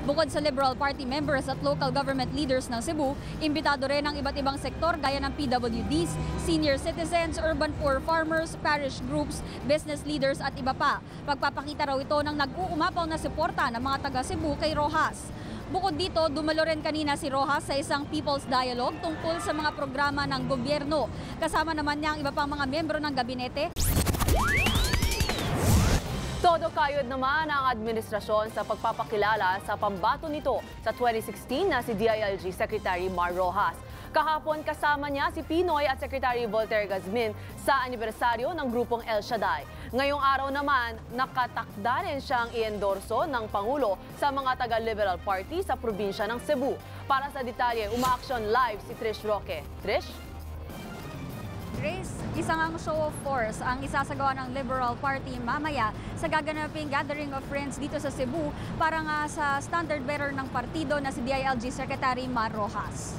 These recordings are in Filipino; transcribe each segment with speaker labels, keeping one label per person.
Speaker 1: Bukod sa Liberal Party members at local government leaders ng Cebu, imbitado rin ang iba't ibang sektor gaya ng PWDs, senior citizens, urban poor farmers, parish groups, business leaders at iba pa. Pagpapakita raw ito ng nag-uumapaw na suporta ng mga taga Cebu kay Roxas. Bukod dito, dumalo rin kanina si Roxas sa isang People's Dialogue tungkol sa mga programa ng gobyerno. Kasama naman niya ang iba pang mga miyembro ng gabinete.
Speaker 2: Todo kayod naman ang administrasyon sa pagpapakilala sa pambato nito sa 2016 na si DILG Secretary Mar Roxas. Kahapon kasama niya si Pinoy at Secretary Voltaire Gazmin sa anibersaryo ng grupong El Shaddai. Ngayong araw naman, nakatakda rin siyang i-endorso ng Pangulo sa mga taga-Liberal Party sa probinsya ng Cebu. Para sa detalye, umaaksyon live si Trish Roque. Trish?
Speaker 1: Grace, isang ang show of force ang isasagawa ng Liberal Party mamaya sa gaganaping Gathering of Friends dito sa Cebu para nga sa standard bearer ng partido na si DILG Secretary Mar Roxas.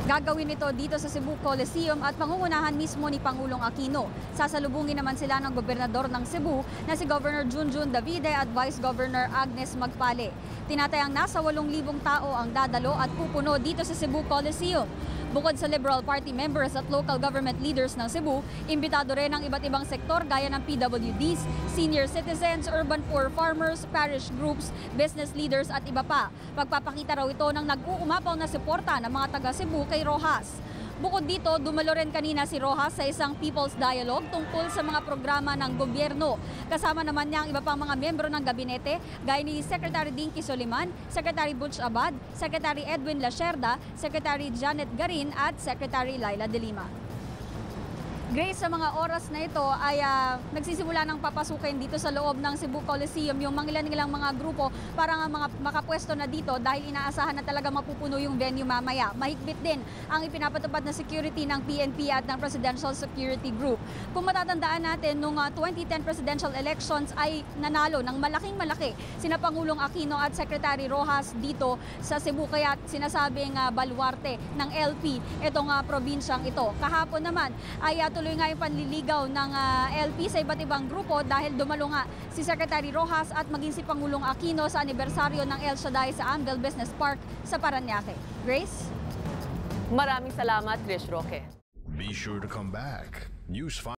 Speaker 1: Gagawin ito dito sa Cebu Coliseum at pangungunahan mismo ni Pangulong Aquino. Sasalubungin naman sila ng gobernador ng Cebu na si Governor Junjun Davide at Vice Governor Agnes Magpale. Tinatayang nasa 8,000 tao ang dadalo at pupuno dito sa Cebu Coliseum. Bukod sa Liberal Party members at local government leaders ng Cebu, imbitado rin ang iba't ibang sektor gaya ng PWDs, senior citizens, urban poor farmers, parish groups, business leaders at iba pa. Pagpapakita raw ito ng nag-uumapaw na suporta ng mga taga Cebu kay Roxas. Bukod dito, dumalo rin kanina si Roxas sa isang People's Dialogue tungkol sa mga programa ng gobyerno. Kasama naman niya ang iba pang mga miyembro ng gabinete, gaya ni Secretary Dinky Soliman, Secretary Butch Abad, Secretary Edwin Lacerda, Secretary Janet Garin at Secretary Laila De Lima. Grace, sa mga oras na ito ay nagsisimula ng papasukin dito sa loob ng Cebu Coliseum yung mangilan-ilang mga grupo para nga makapwesto na dito dahil inaasahan na talaga mapupuno yung venue mamaya. Mahigpit din ang ipinapatupad na security ng PNP at ng Presidential Security Group. Kung matatandaan natin, nung 2010 presidential elections ay nanalo ng malaking-malaki sina Pangulong Aquino at Secretary Roxas dito sa Cebu, kaya sinasabing baluarte ng LP itong probinsyang ito. Kahapon naman ay tuloy nga yung panliligaw ng LP sa iba't ibang grupo dahil dumalo nga si Secretary Roxas at maging si Pangulong Aquino sa anibersaryo ng El Shaddai sa Anvil Business Park sa Parañaque. Grace?
Speaker 2: Maraming salamat, Trish Roque.
Speaker 3: Be sure to come back. News 5.